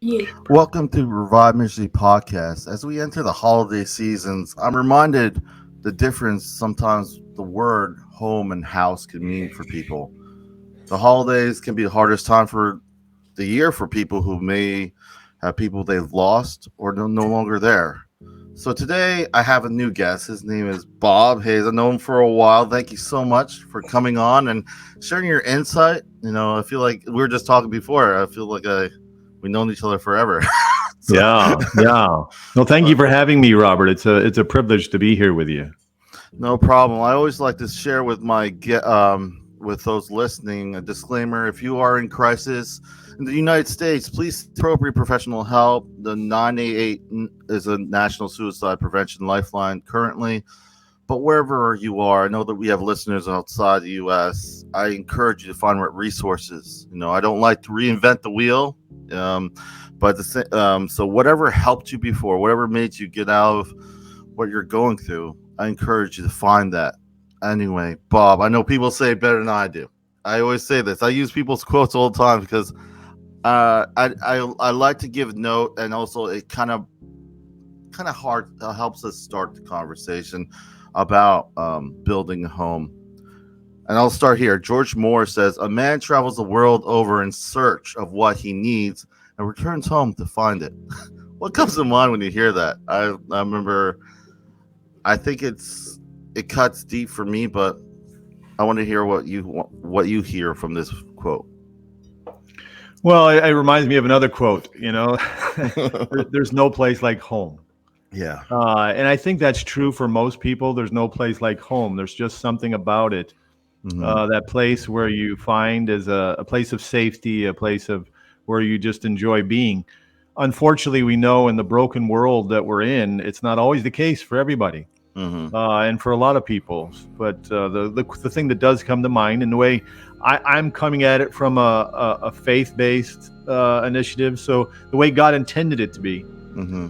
Yeah. Welcome to Revive Ministries Podcast. As we enter the holiday seasons, I'm reminded the difference sometimes the word home and house can mean for people. The holidays can be the hardest time for the year for people who may have people they've lost or no longer there. So today I have a new guest. His name is Bob Hayes. I've known him for a while. Thank you so much for coming on and sharing your insight. I feel like we were just talking before. I feel like we've known each other forever. so, Yeah. Well, thank you for having me, Robert. It's a privilege to be here with you. No problem. I always like to share with with those listening a disclaimer. If you are in crisis in the United States, please seek appropriate professional help. The 988 is a national suicide prevention lifeline currently. But wherever you are, I know that we have listeners outside the U.S. I encourage you to find what resources. I don't like to reinvent the wheel, but so whatever helped you before, whatever made you get out of what you're going through, I encourage you to find that. Anyway, Bob, I know people say it better than I do. I always say this. I use people's quotes all the time because I like to give note, and also it kind of hard helps us start the conversation about building a home. And I'll start here. George Moore says, "A man travels the world over in search of what he needs and returns home to find it." What comes to mind when you hear that? I remember. I think it cuts deep for me, but I want to hear what you hear from this quote. Well, it reminds me of another quote. There's no place like home. Yeah. And I think that's true for most people. There's no place like home. There's just something about it. That place where you find is a place of safety, a place of where you just enjoy being. Unfortunately, we know in the broken world that we're in, it's not always the case for everybody, and for a lot of people. But the thing that does come to mind, and the way I'm coming at it from a faith-based initiative, so the way God intended it to be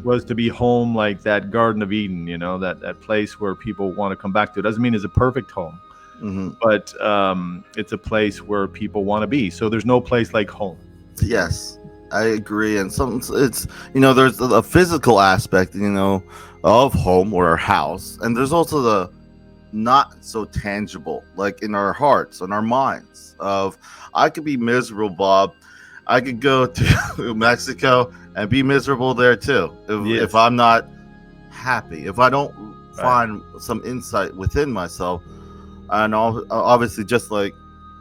was to be home, like that Garden of Eden, that place where people want to come back to. It doesn't mean it's a perfect home, but it's a place where people want to be. So there's no place like home. Yes, I agree. And it's there's a physical aspect of home or house, and there's also the not so tangible, like in our hearts and our minds. Of I could be miserable, Bob. I could go to Mexico and be miserable there too if I'm not happy, if I don't find some insight within myself. And obviously, just like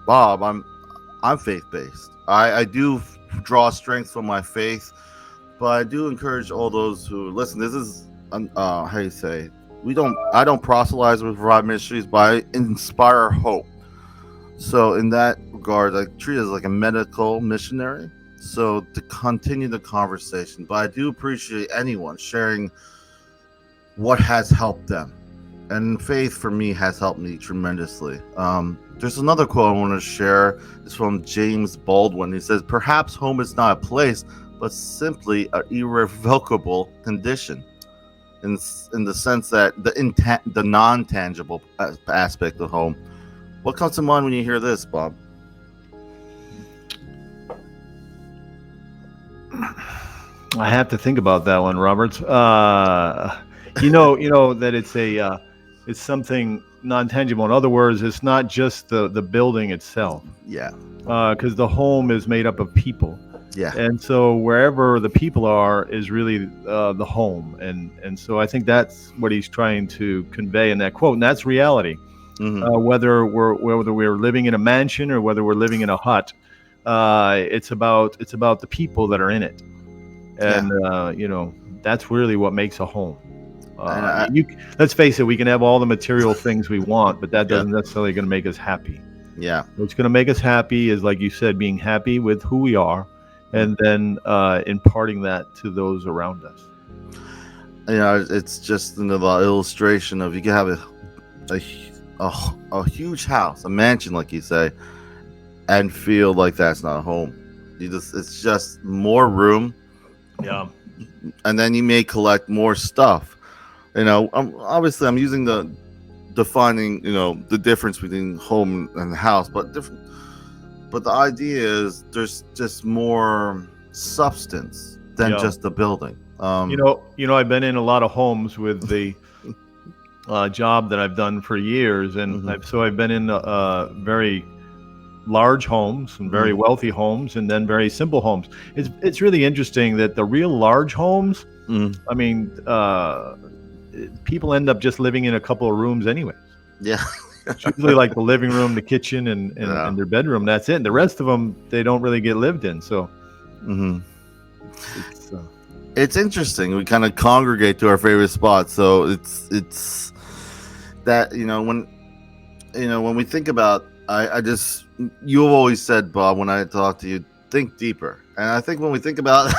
Bob, I'm faith based. I do draw strength from my faith, but I do encourage all those who listen. This is how you say I don't proselytize with Revive Ministries, but I inspire hope. So in that regard, I treat it as like a medical missionary. So to continue the conversation, but I do appreciate anyone sharing what has helped them. And faith for me has helped me tremendously. There's another quote I want to share. It's from James Baldwin. He says, "Perhaps home is not a place, but simply an irrevocable condition." In the sense that the non-tangible aspect of home. What comes to mind when you hear this, Bob? I have to think about that one, Robert. You know that it's something non-tangible. In other words, it's not just the building itself. Yeah. Because the home is made up of people. Yeah. And so wherever the people are is really the home. And so I think that's what he's trying to convey in that quote. And that's reality. Whether we're living in a mansion or whether we're living in a hut, it's about the people that are in it. And that's really what makes a home. Let's face it, we can have all the material things we want, but that doesn't necessarily going to make us happy. Yeah. What's going to make us happy is, like you said, being happy with who we are, and then imparting that to those around us. It's just the illustration of you can have a huge house, a mansion, like you say, and feel like that's not a home. It's just more room. Yeah. And then you may collect more stuff. Obviously I'm using the defining, the difference between home and house, but the idea is there's just more substance than Yeah. just the building. I've been in a lot of homes with the job that I've done for years, and Mhm. I've been in very large homes and very Mhm. wealthy homes, and then very simple homes. It's really interesting that the real large homes, Mhm. I mean, people end up just living in a couple of rooms anyways. Yeah. It's usually like the living room, the kitchen, Yeah. and their bedroom. That's it. And the rest of them, they don't really get lived in. So Hmm. it's It's interesting. We kind of congregate to our favorite spots, so it's that when we think about, I just, you've always said, Bob, when I talk to you, think deeper, and I think when we think about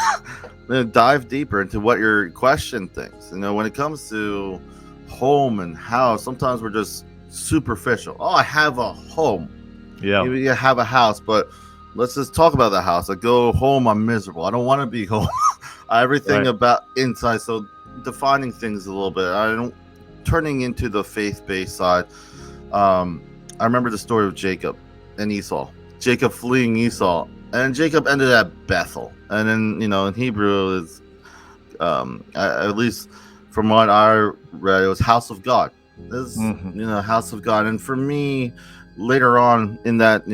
dive deeper into what your question thinks. When it comes to home and house, sometimes we're just superficial. Oh, I have a home. yeah, You have a house, but let's just talk about the house. I go home, I'm miserable. I don't want to be home. Everything right. about inside. So defining things a little bit. I don't turning into the faith-based side. I remember the story of Jacob and Esau. Jacob fleeing Esau, and Jacob ended at Bethel. And then in Hebrew is, at least from what I read, it was house of God. This Hmm. house of God. And for me, later on in that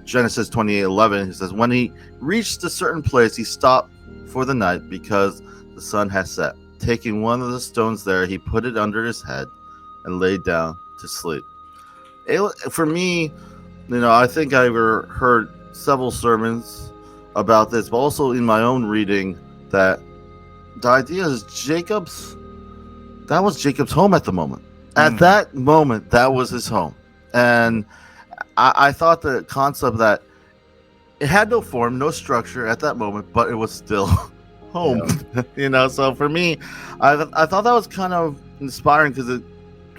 Genesis 28:11, he says, when he reached a certain place, he stopped for the night because the sun had set. Taking one of the stones there, he put it under his head and laid down to sleep. For me, I think I heard several sermons about this, but also in my own reading, that the idea is that was Jacob's home at the moment. At that moment, that was his home. And I thought the concept that it had no form, no structure at that moment, but it was still home. Yeah. So for me, I thought that was kind of inspiring because it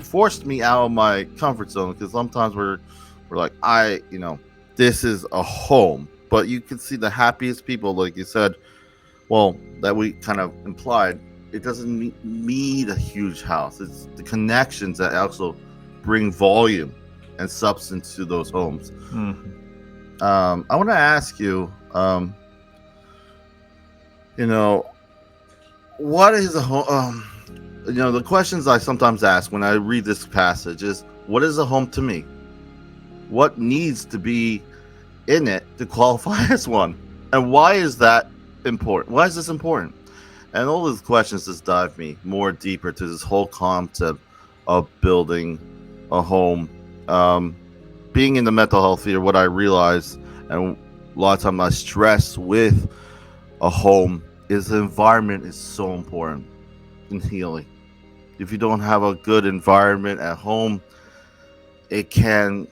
forced me out of my comfort zone. Because sometimes we're like, this is a home, but you can see the happiest people, like you said, well, that we kind of implied. It doesn't need a huge house. It's the connections that also bring volume and substance to those homes. Hmm. I want to ask you, what is a home? The questions I sometimes ask when I read this passage is, what is a home to me? What needs to be in it to qualify as one? And why is that important? Why is this important? And all these questions just dive me more deeper to this whole concept of building a home. Being in the mental health field, what I realize, and a lot of times I stress with a home, is the environment is so important in healing. If you don't have a good environment at home, it can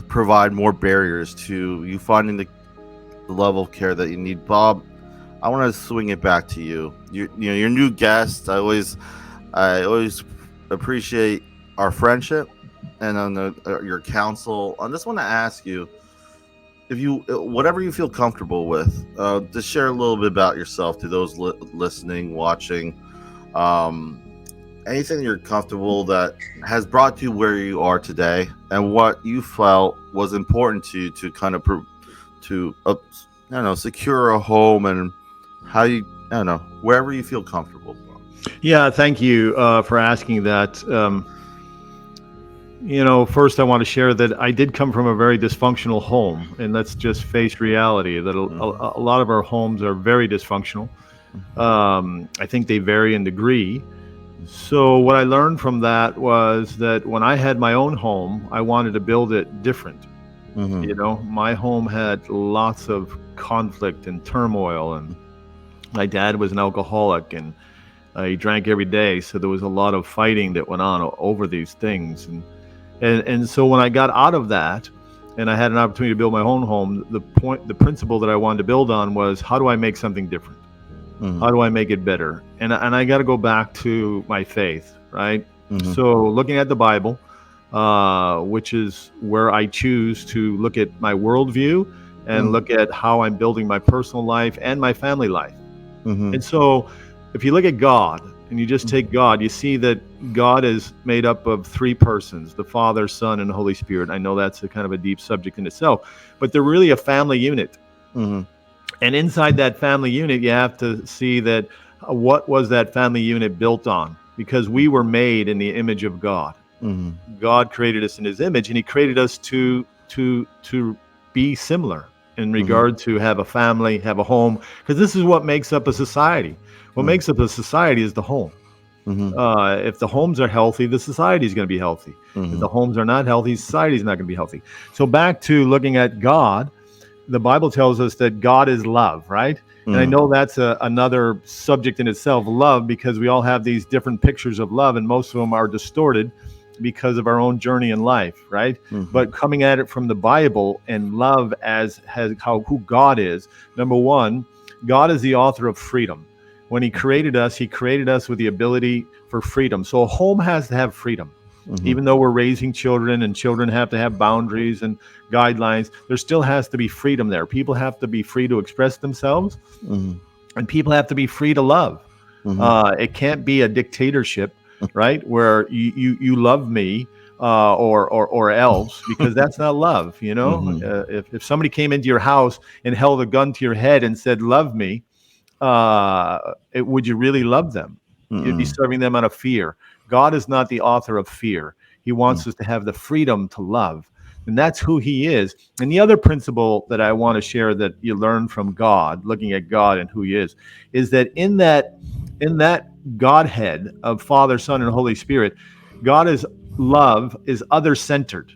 provide more barriers to you finding the level of care that you need. Bob, I want to swing it back to you. Your new guest. I always appreciate our friendship and on your counsel. I just want to ask you, if you whatever you feel comfortable with, just share a little bit about yourself to those listening, watching. Um, Anything you're comfortable that has brought you where you are today, and what you felt was important to you to kind of secure a home, and how you, wherever you feel comfortable. Yeah, thank you for asking that. First I want to share that I did come from a very dysfunctional home, and let's just face reality that a lot of our homes are very dysfunctional. I think they vary in degree. So what I learned from that was that when I had my own home, I wanted to build it different. My home had lots of conflict and turmoil, and my dad was an alcoholic, and he drank every day. So there was a lot of fighting that went on over these things. And so when I got out of that and I had an opportunity to build my own home, the principle that I wanted to build on was, how do I make something different? How do I make it better? And I got to go back to my faith, right? So looking at the Bible, which is where I choose to look at my worldview and look at how I'm building my personal life and my family life. And so if you look at God and you just take God, you see that God is made up of three persons, the Father, Son, and Holy Spirit. I know that's a kind of a deep subject in itself, but they're really a family unit. And inside that family unit, you have to see that what was that family unit built on? Because we were made in the image of God. Mhm. God created us in His image, and He created us to be similar in Mhm. regard to have a family, have a home, because this is what makes up a society. What Mhm. makes up a society is the home. Mhm. If the homes are healthy, the society is going to be healthy. If the Mhm. homes are not healthy, society is not going to be healthy. So back to looking at God, the Bible tells us that God is love, right? And I Mhm. know that's another subject in itself, love, because we all have these different pictures of love, and most of them are distorted because of our own journey in life, right? Mhm. But coming at it from the Bible and love as has how who God is. Number one, God is the author of freedom. When He created us with the ability for freedom. So a home has to have freedom. Mhm. Even though we're raising children and children have to have boundaries and guidelines, there still has to be freedom there. People have to be free to express themselves, Mhm. and people have to be free to love. Mhm. It can't be a dictatorship, right? Where you love me or else, because that's not love. Mhm. If somebody came into your house and held a gun to your head and said, "Love me," would you really love them? You'd be Mhm. serving them out of fear. God is not the author of fear. He wants us to have the freedom to love. And that's who He is. And the other principle that I want to share that you learn from God, looking at God and who He is that in that Godhead of Father, Son, and Holy Spirit, God is love is other centered.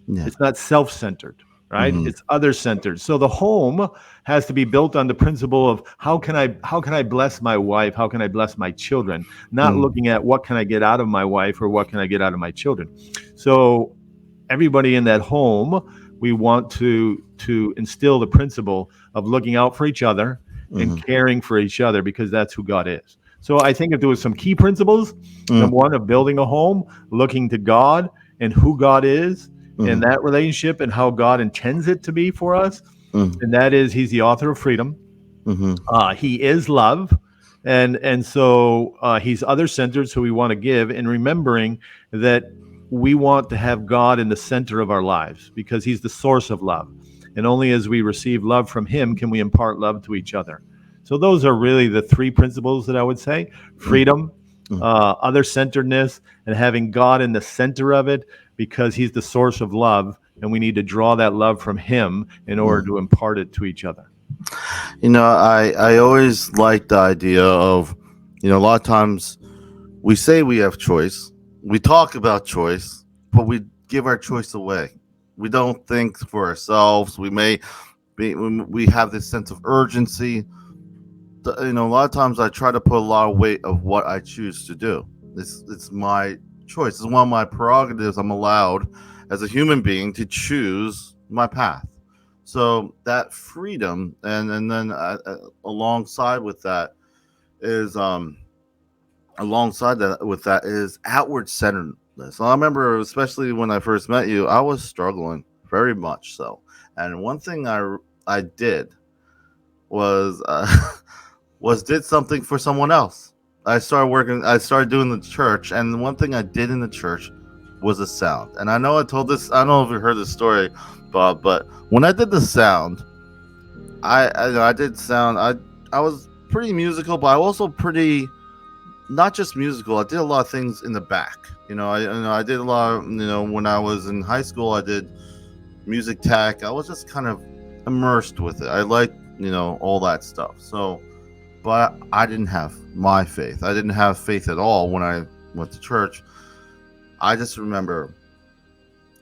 Yeah. It's not self-centered, right? Mhm. It's other-centered. So the home has to be built on the principle of how can I bless my wife? How can I bless my children? Not Mhm. looking at what can I get out of my wife or what can I get out of my children. So everybody in that home, we want to instill the principle of looking out for each other and Mhm. caring for each other, because that's who God is. So I think if there was some key principles, Mhm. number one, of building a home, looking to God and who God is and Mhm. that relationship and how God intends it to be for us, Mhm. and that is He's the author of freedom. Mhm. He is love, and so He's other centered. So we want to give, and remembering that we want to have God in the center of our lives because He's the source of love, and only as we receive love from Him can we impart love to each other. So those are really the three principles that I would say: Mhm. freedom, Mhm. other centeredness, and having God in the center of it because He's the source of love, and we need to draw that love from Him in order Mhm. to impart it to each other. I always like the idea of, a lot of times we say we have choice, we talk about choice, but we give our choice away. We don't think for ourselves. We have this sense of urgency. A lot of times I try to put a lot of weight of what I choose to do. It's my choice. It's one of my prerogatives. I'm allowed as a human being to choose my path. So that freedom, and then alongside with that is outward centeredness. I remember, especially when I first met you, I was struggling very much so. And one thing I did was was did something for someone else. I started doing the church, and one thing I did in the church was a sound. And I know I told this, I don't know if you heard this story, Bob, but when I did the sound, I did sound. I was pretty musical, but I also pretty not just musical. I did a lot of things in the back. I did a lot of, when I was in high school, I did music tech. I was just kind of immersed with it. I liked, all that stuff. So, but I didn't have my faith. I didn't have faith at all when I went to church. I just remember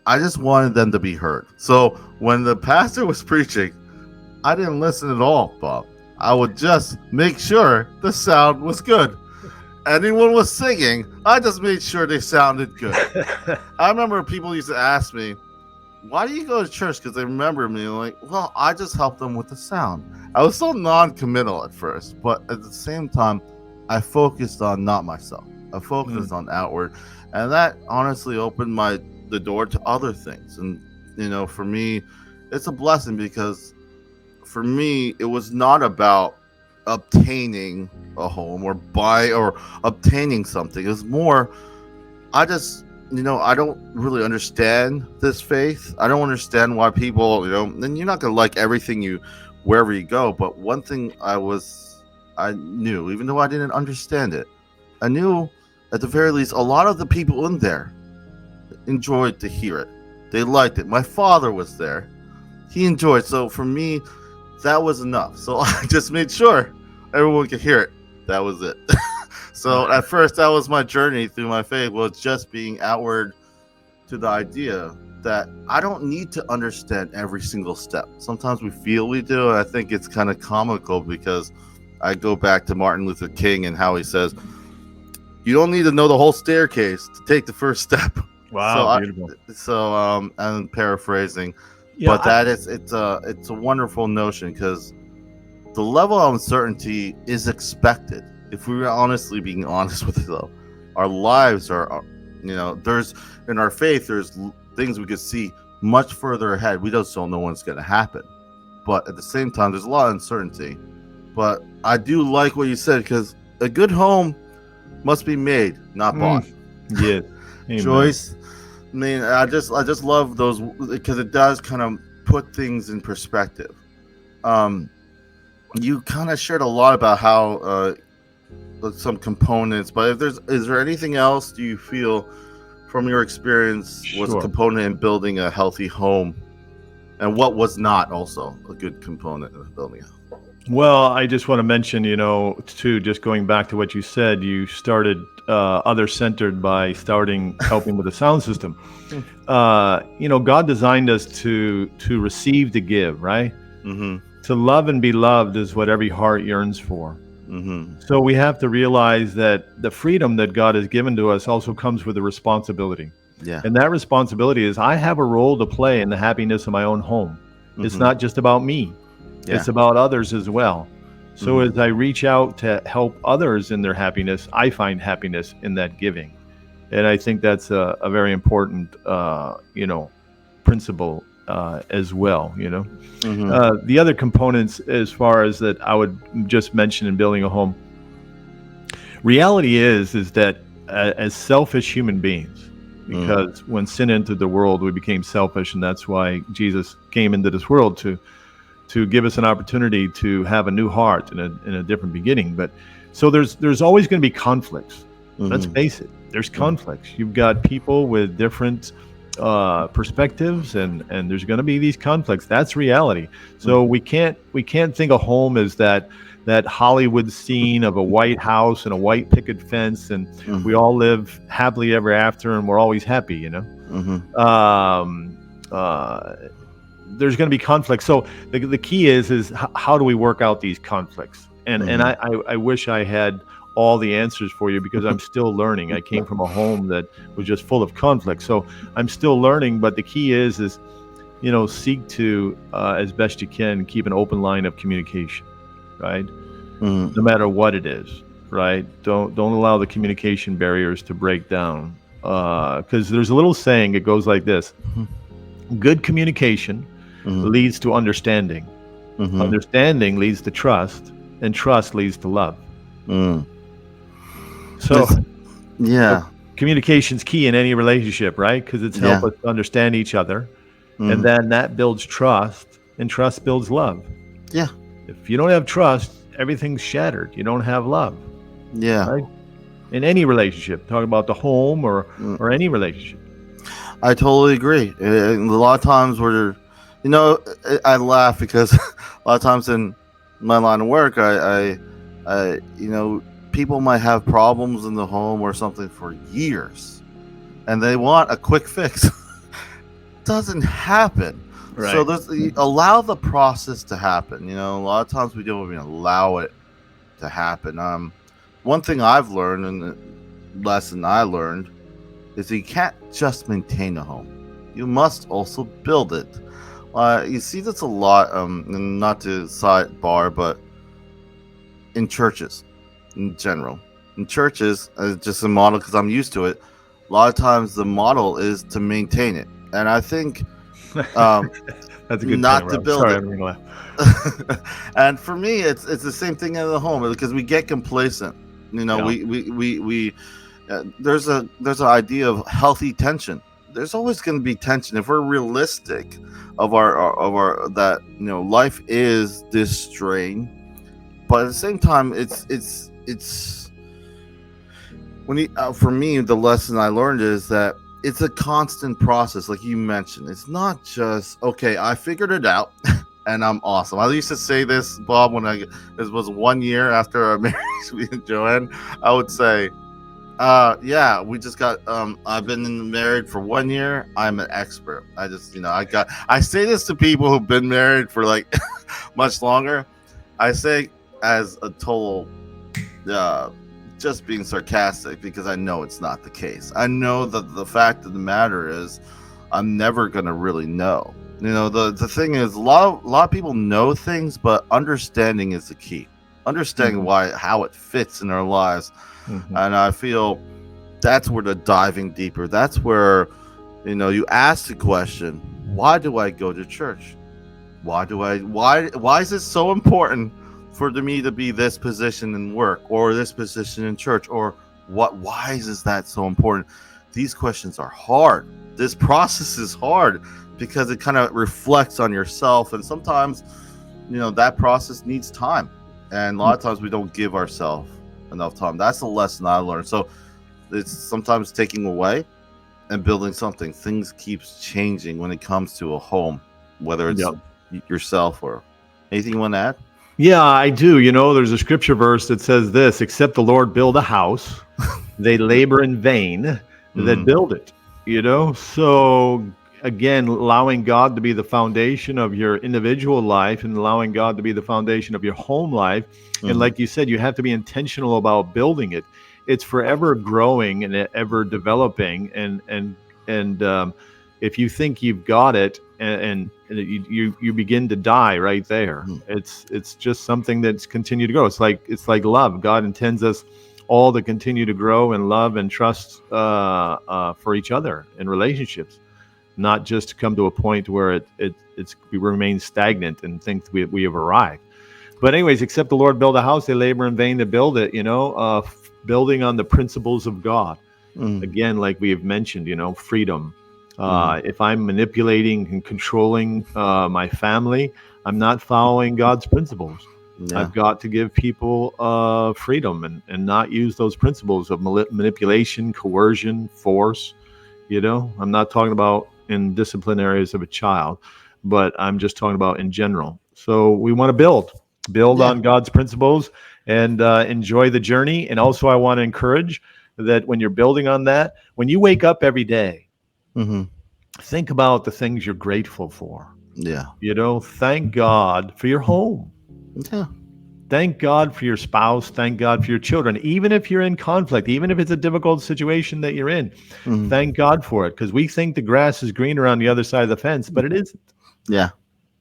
I just wanted them to be heard. So when the pastor was preaching, I didn't listen at all, Bob. I would just make sure the sound was good. Anyone was singing, I just made sure they sounded good. I remember people used to ask me, why do you go to church? Because they remember me like, well, I just helped them with the sound. I was so non-committal at first, but at the same time, I focused on not myself. I focused Mm. on outward, and that honestly opened the door to other things. And for me, it's a blessing because for me, it was not about obtaining a home or obtaining something. It was more, I just, I don't really understand this faith. I don't understand why people, and you're not going to like everything you wherever you go. But one thing I knew, even though I didn't understand it, I knew at the very least a lot of the people in there enjoyed to hear it. They liked it. My father was there. He enjoyed. So for me, that was enough. So I just made sure everyone could hear it. That was it. So at first, that was my journey through my faith, was just being outward to the idea that I don't need to understand every single step. Sometimes we feel we do. And I think it's kind of comical because I go back to Martin Luther King and how he says, you don't need to know the whole staircase to take the first step. Wow, beautiful. I'm paraphrasing, Yeah, but it's a wonderful notion, because the level of uncertainty is expected. If we were honestly being honest with it, though, our lives are, there's in our faith, there's things we could see much further ahead. We just don't know when it's going to happen. But at the same time, there's a lot of uncertainty. But I do like what you said, because a good home must be made, not bought. Yeah. Joyce, I mean, I just love those, because it does kind of put things in perspective. You kind of shared a lot about how some components, but is there anything else do you feel from your experience was a component in building a healthy home, and what was not also a good component of building a home? Well, I just want to mention, too, just going back to what you said, you started other-centered by helping with the sound system. God designed us to receive, to give, right? Mm-hmm. To love and be loved is what every heart yearns for. Mm-hmm. So we have to realize that the freedom that God has given to us also comes with a responsibility. Yeah. And that responsibility is I have a role to play in the happiness of my own home. Mm-hmm. It's not just about me. Yeah. It's about others as well. So as I reach out to help others in their happiness, I find happiness in that giving. And I think that's a very important, principle as well, Mm-hmm. The other components, as far as that I would just mention in building a home, reality is that as selfish human beings, because when sin entered the world, we became selfish, and that's why Jesus came into this world to give us an opportunity to have a new heart and a different beginning. But so there's always going to be conflicts. Mm-hmm. Let's face it. There's conflicts. You've got people with different perspectives, and there's going to be these conflicts. That's reality. So we can't think of home as that Hollywood scene of a white house and a white picket fence, and we all live happily ever after, and we're always happy. Mm-hmm. There's going to be conflict. So the key is how do we work out these conflicts? And I wish I had all the answers for you, because I'm still learning. I came from a home that was just full of conflict, so I'm still learning. But the key is seek to as best you can keep an open line of communication, right? No matter what it is, right? Don't allow the communication barriers to break down, because there's a little saying. It goes like this: good communication leads to understanding. Understanding leads to trust, and trust leads to love. So, communication's key in any relationship, right? Because it's help us understand each other, and then that builds trust, and trust builds love. Yeah. If you don't have trust, everything's shattered. You don't have love. Yeah. Right? In any relationship, talk about the home or any relationship. I totally agree. And a lot of times I laugh because a lot of times in my line of work, I people might have problems in the home or something for years, and they want a quick fix. Doesn't happen. Right. So allow the process to happen. A lot of times we don't even allow it to happen. One thing I've learned, and the lesson I learned, is you can't just maintain a home. You must also build it. You see this a lot, and not to sidebar, but in churches in general. In churches, just a model, because I'm used to it, a lot of times the model is to maintain it. And I think that's a good not point, to build Sorry, it. I'm gonna laugh. And for me, it's the same thing in the home, because we get complacent. We there's an idea of healthy tension. there's always going to be tension if we're realistic of our that life is this strain, but at the same time it's when you, for me, the lesson I learned is that it's a constant process, like you mentioned. It's not just, okay, I figured it out and I'm awesome. I used to say this, Bob, when this was 1 year after our marriage, me and Joanne. I would say, yeah, we just got, I've been married for 1 year. I'm an expert. I just, I say this to people who've been married for like much longer. I say as a total, just being sarcastic, because I know it's not the case. I know that the fact of the matter is I'm never going to really know. The thing is, a lot of people know things, but understanding is the key. Understanding how it fits in our lives. And I feel that's where the diving deeper, that's where, you ask the question, why do I go to church? Why is it so important for me to be this position in work or this position in church, or why is that so important? These questions are hard. This process is hard because it kind of reflects on yourself, and sometimes that process needs time, and a lot of times we don't give ourselves enough time. That's the lesson I learned. So it's sometimes taking away and building something. Things keeps changing when it comes to a home, whether it's yourself or anything you want to add. Yeah, I do. There's a scripture verse that says this: except the Lord build a house, they labor in vain that build it. So again, allowing God to be the foundation of your individual life and allowing God to be the foundation of your home life. And like you said, you have to be intentional about building it. It's forever growing and ever developing. And if you think you've got it, and you begin to die right there. It's just something that's continued to grow. It's like love. God intends us all to continue to grow and love and trust for each other in relationships, not just to come to a point where we remain stagnant and think we have arrived. But anyways, except the Lord build a house, they labor in vain to build it. Building on the principles of God. Again, like we have mentioned, freedom. If I'm manipulating and controlling my family, I'm not following God's principles. Yeah. I've got to give people freedom and not use those principles of manipulation, coercion, force. I'm not talking about in discipline areas of a child, but I'm just talking about in general. So we want to build on God's principles and enjoy the journey. And also I want to encourage that when you're building on that, when you wake up every day, think about the things you're grateful for. Yeah. Thank God for your home. Yeah. Thank God for your spouse. Thank God for your children. Even if you're in conflict, even if it's a difficult situation that you're in, thank God for it. Because we think the grass is greener on the other side of the fence, but it isn't. Yeah.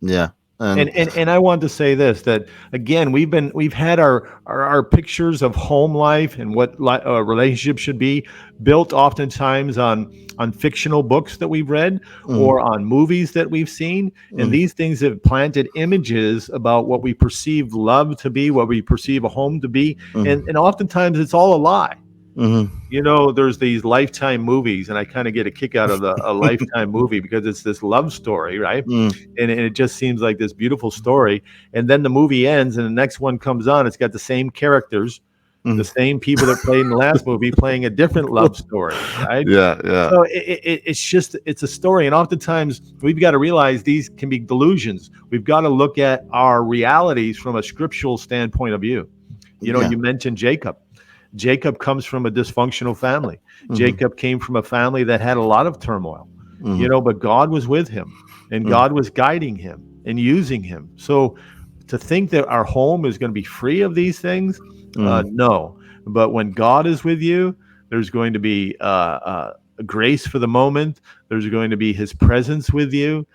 Yeah. And I want to say this, that again, we've had our pictures of home life and what a relationship should be built oftentimes on fictional books that we've read or on movies that we've seen. And these things have planted images about what we perceive love to be, what we perceive a home to be. And oftentimes it's all a lie. There's these Lifetime movies, and I kind of get a kick out of a Lifetime movie because it's this love story, right? And it just seems like this beautiful story. And then the movie ends, and the next one comes on. It's got the same characters, the same people that played in the last movie playing a different love story, right? Yeah. So it's a story. And oftentimes we've got to realize these can be delusions. We've got to look at our realities from a scriptural standpoint of view. You mentioned Jacob. Jacob comes from a dysfunctional family. Jacob came from a family that had a lot of turmoil, but God was with him and God was guiding him and using him. So to think that our home is going to be free of these things, no. But when God is with you, there's going to be a grace for the moment. There's going to be his presence with you.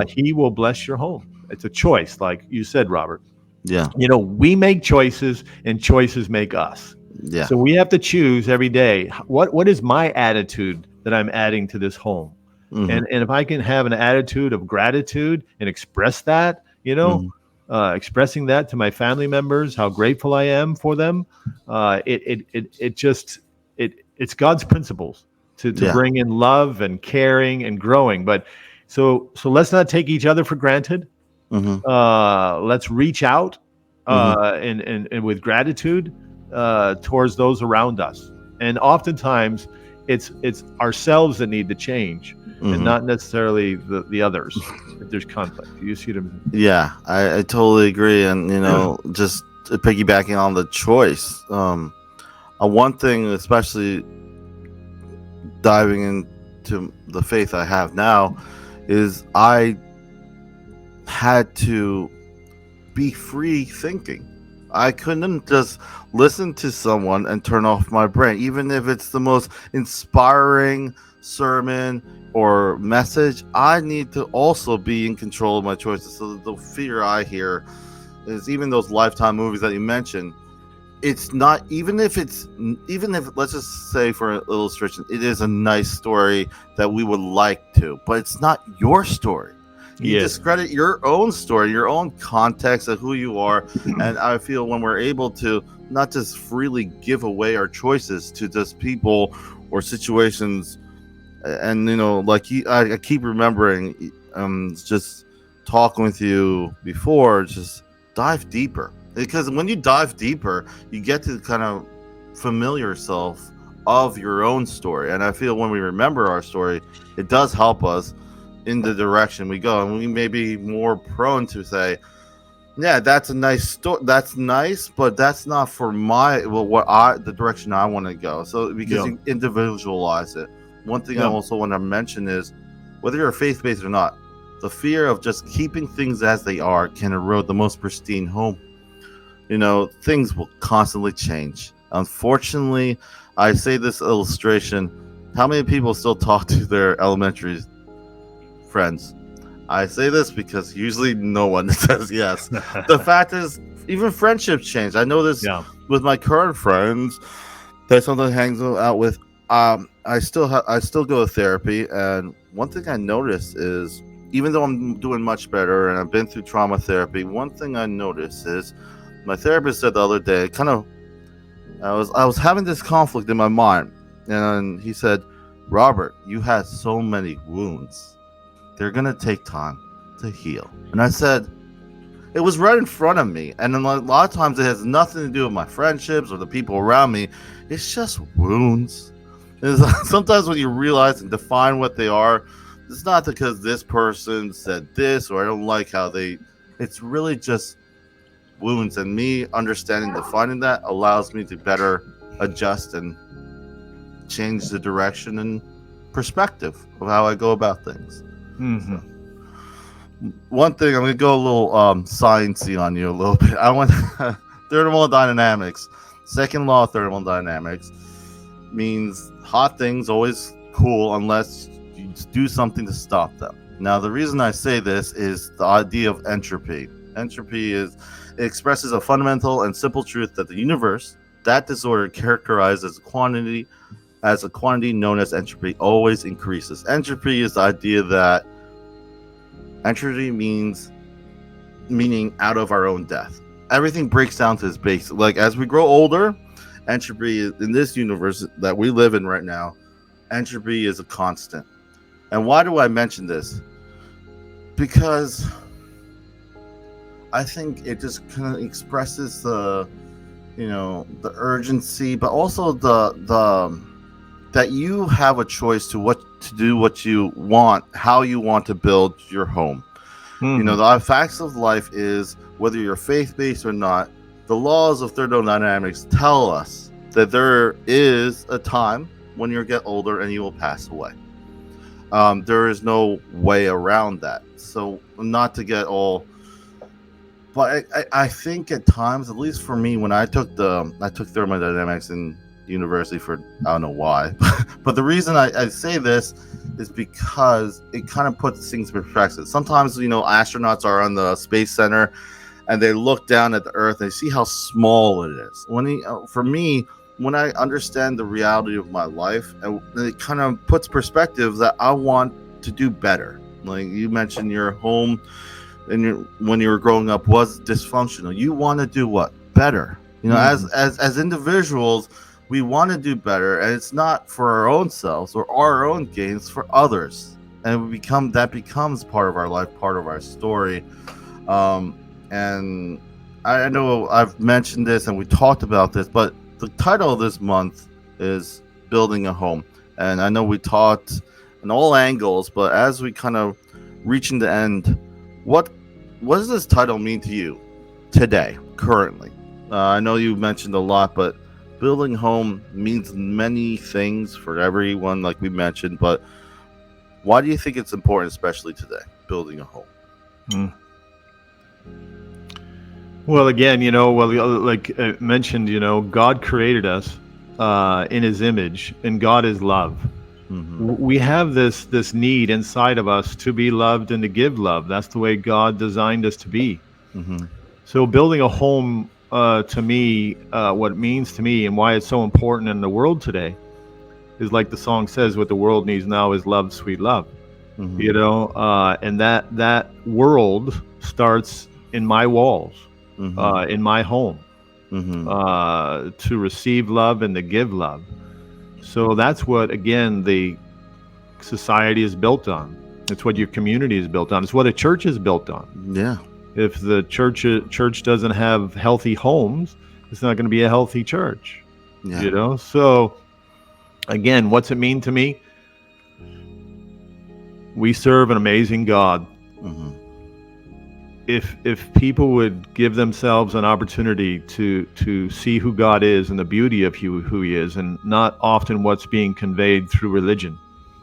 He will bless your home. It's a choice, like you said, Robert. Yeah. We make choices and choices make us. Yeah. So we have to choose every day. What is my attitude that I'm adding to this home? And if I can have an attitude of gratitude and express that, expressing that to my family members, how grateful I am for them, it's God's principles. to Yeah. bring in love and caring and growing. But so let's not take each other for granted. Mm-hmm. Let's reach out Mm-hmm. and with gratitude towards those around us. And oftentimes, it's ourselves that need to change, and Mm-hmm. not necessarily the others. If there's conflict, do you see what I'm? Yeah, I totally agree. And, just piggybacking on the choice, one thing, especially diving into the faith I have now, is I had to be free thinking. I couldn't just listen to someone and turn off my brain, even if it's the most inspiring sermon or message. I need to also be in control of my choices. So the fear I hear is, even those Lifetime movies that you mentioned, it's not, even if let's just say, for illustration, it is a nice story that we would like to, but it's not your story. You Yes. discredit your own story, your own context of who you are. And I feel when we're able to not just freely give away our choices to just people or situations, and I keep remembering, just talking with you before, just dive deeper, because when you dive deeper, you get to kind of familiar yourself of your own story. And I feel when we remember our story, it does help us in the direction we go, and we may be more prone to say, yeah, that's a nice story, that's nice, but that's not for the direction I want to go. So because you individualize it. One thing I also want to mention is, whether you're faith-based or not, the fear of just keeping things as they are can erode the most pristine home. Things will constantly change. Unfortunately, I say this illustration, how many people still talk to their elementary friends? I say this because usually no one says yes. The fact is, even friendships change. I know this with my current friends that I sometimes hang out with. I still go to therapy, and one thing I noticed is, even though I'm doing much better and I've been through trauma therapy, one thing I noticed is, my therapist said the other day, I was having this conflict in my mind, and he said, "Robert, you had so many wounds. They're gonna take time to heal." And I said, it was right in front of me. And then a lot of times it has nothing to do with my friendships or the people around me. It's just wounds. Sometimes when you realize and define what they are, it's not because this person said this or I don't like how it's really just wounds. And me understanding, defining that, allows me to better adjust and change the direction and perspective of how I go about things. Mm-hmm. So, one thing, I'm going to go a little sciencey on you a little bit. I want thermodynamics. Second law of thermodynamics means hot things always cool unless you do something to stop them. Now, the reason I say this is the idea of entropy. Entropy it expresses a fundamental and simple truth that the universe, that disorder characterized as a quantity known as entropy, always increases. Entropy is the idea that entropy meaning out of our own death. Everything breaks down to its base. Like, as we grow older, entropy in this universe that we live in right now, entropy is a constant. And why do I mention this? Because I think it just kind of expresses the urgency, but also the that you have a choice to do what you want, how you want to build your home. Mm-hmm. The facts of life is, whether you're faith-based or not, the laws of thermodynamics tell us that there is a time when you get older and you will pass away. There is no way around that. So, not to get all, but I think at times, at least for me, when I took thermodynamics in university for, I don't know why, but the reason I say this is because it kind of puts things in perspective. Sometimes, astronauts are on the space center and they look down at the Earth and they see how small it is. For me, when I understand the reality of my life, it kind of puts perspective that I want to do better. Like you mentioned, your home and when you were growing up was dysfunctional. You want to do what? Better. As individuals, we want to do better, and it's not for our own selves or our own gains, for others, and that becomes part of our life, part of our story. And I know I've mentioned this and we talked about this, but the title of this month is Building a Home. And I know we talked in all angles, but as we kind of reaching the end, what does this title mean to you today, currently? I know you mentioned a lot, but building home means many things for everyone, like we mentioned. But why do you think it's important, especially today, building a home? Mm. Well, again, like I mentioned, God created us in His image, and God is love. We have this need inside of us to be loved and to give love. That's the way God designed us to be. So building a home, to me, what it means to me and why it's so important in the world today is, like the song says, what the world needs now is love, sweet love. And that world starts in my walls, in my home, to receive love and to give love. So that's what, again, the society is built on. It's what your community is built on. It's what a church is built on. Yeah. If the church doesn't have healthy homes, it's not going to be a healthy church. Yeah. So again, what's it mean to me? We serve an amazing God. If people would give themselves an opportunity to see who God is and the beauty of who He is, and not often what's being conveyed through religion,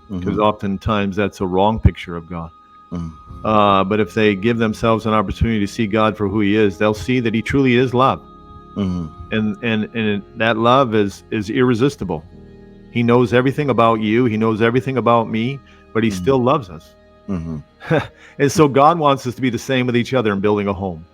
because oftentimes that's a wrong picture of God. But if they give themselves an opportunity to see God for who He is, they'll see that He truly is love. And that love is irresistible. He knows everything about you. He knows everything about me, but He still loves us. And so God wants us to be the same with each other in building a home.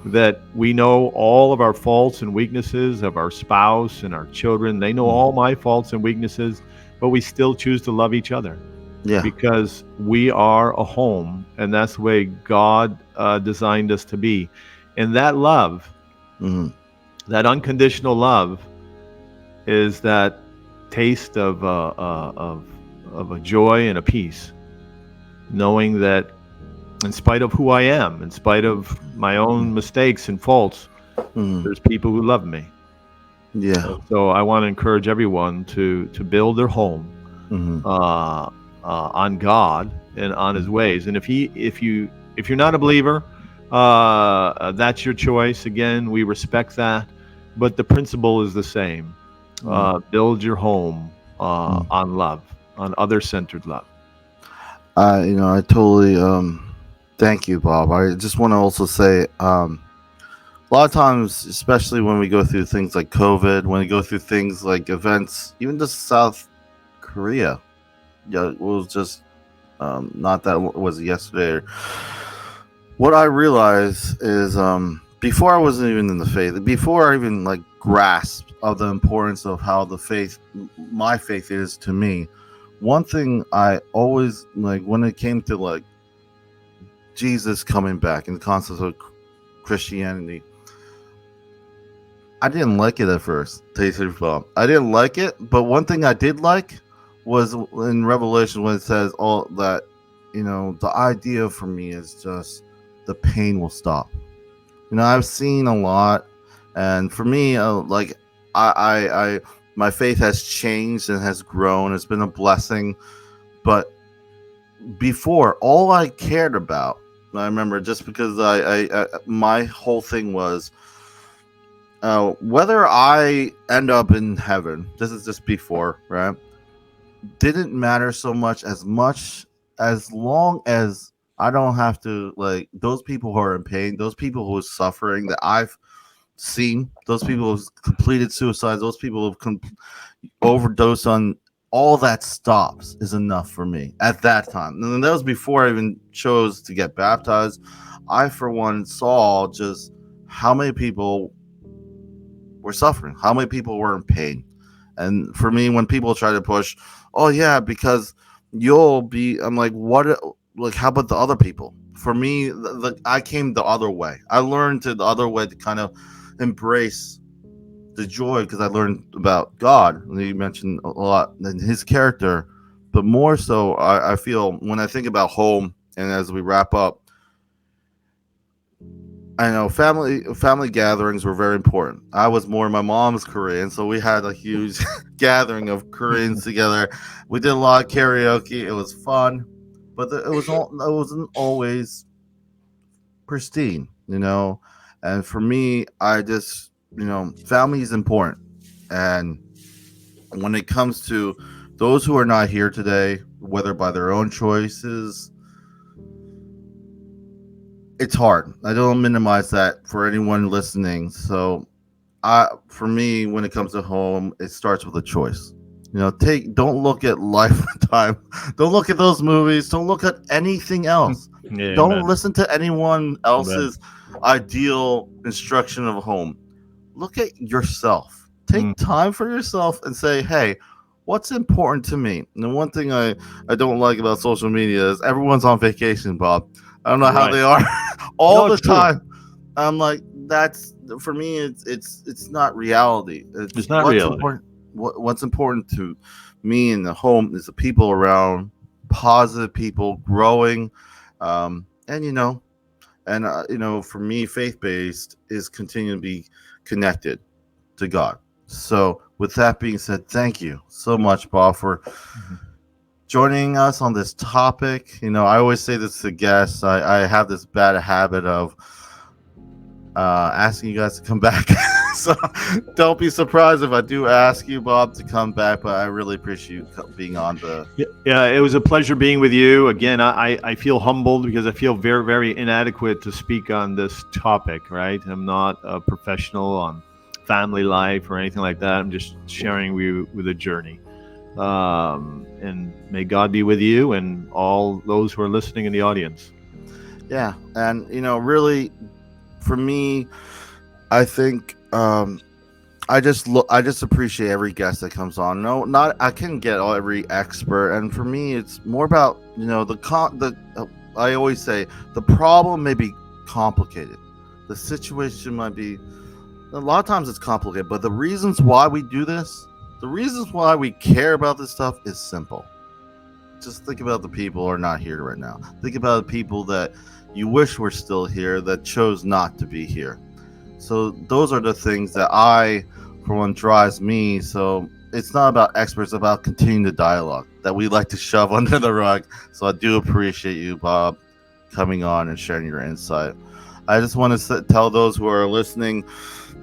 That we know all of our faults and weaknesses of our spouse and our children. They know all my faults and weaknesses, but we still choose to love each other. Yeah. Because we are a home, and that's the way God designed us to be. And that love, that unconditional love, is that taste of a joy and a peace, knowing that in spite of who I am, in spite of my own mistakes and faults, there's people who love me. Yeah. So I want to encourage everyone to build their home on God and on His ways. And if you're not a believer, that's your choice. Again, we respect that, but the principle is the same. Build your home on love, on other-centered love. I totally thank you, Bob. I just want to also say a lot of times, especially when we go through things like COVID, when we go through things like events, even just South Korea, it was just not that was yesterday. What I realized is before I wasn't even in the faith, before I even like grasped of the importance of how my faith is to me. One thing I always like when it came to like Jesus coming back and the concept of Christianity, I didn't like it at first. I didn't like it, but one thing I did like was in Revelation when it says all that, the idea for me is just the pain will stop. I've seen a lot, and for me, like I my faith has changed and has grown. It's been a blessing, but before, all I cared about, I remember, just because I my whole thing was whether I end up in heaven. This is just before, right? Didn't matter so much as long as I don't have to, like, those people who are in pain, those people who are suffering that I've seen, those people who've completed suicides, those people who've overdosed on, all that stops is enough for me at that time. And that was before I even chose to get baptized. I, for one, saw just how many people were suffering, how many people were in pain. And for me, when people try to push, oh yeah, because I'm like, what? Like, how about the other people? For me, I came the other way. I learned the other way to kind of embrace the joy, because I learned about God. And you mentioned a lot and his character, but more so, I feel when I think about home, and as we wrap up, I know family gatherings were very important. I was more my mom's Korean, so we had a huge gathering of Koreans together. We did a lot of karaoke. It was fun, but it wasn't always pristine, And for me, I just family is important, and when it comes to those who are not here today, whether by their own choices, it's hard. I don't minimize that for anyone listening. So, for me, when it comes to home, it starts with a choice. Don't look at Lifetime. Don't look at those movies. Don't look at anything else. Yeah, Don't amen. listen to anyone else's ideal instruction of a home. Look at yourself. Take time for yourself and say, hey, what's important to me? And the one thing I don't like about social media is everyone's on vacation, Bob. I don't know how they are all the time. I'm like, that's for me. It's not reality. It's not what's reality. important. What's important to me in the home is the people around, positive people, growing, and for me, faith based is continuing to be connected to God. So, with that being said, thank you so much, Bob, for joining us on this topic. I always say this to guests. I have this bad habit of asking you guys to come back. So don't be surprised if I do ask you, Bob, to come back. But I really appreciate you being on the. Yeah, it was a pleasure being with you. Again, I feel humbled because I feel very, very inadequate to speak on this topic, right? I'm not a professional on family life or anything like that. I'm just sharing with a journey. And may God be with you and all those who are listening in the audience. Yeah, and really, for me, I think I just appreciate every guest that comes on. No, not I can get every expert, and for me, it's more about I always say the problem may be complicated, the situation might be. A lot of times it's complicated, but the reasons why we do this, the reasons why we care about this stuff is simple. Just think about the people who are not here right now. Think about the people that you wish were still here that chose not to be here. So those are the things that for one, drives me. So it's not about experts, it's about continuing the dialogue that we like to shove under the rug. So I do appreciate you, Bob, coming on and sharing your insight. I just want to tell those who are listening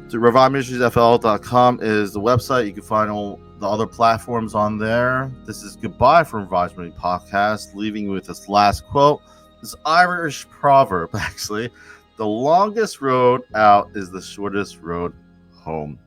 to ReviveMinistriesFL.com is the website. You can find all the other platforms on there. This is goodbye from Revive Ministries Podcast, leaving you with this last quote. This Irish proverb, actually. The longest road out is the shortest road home.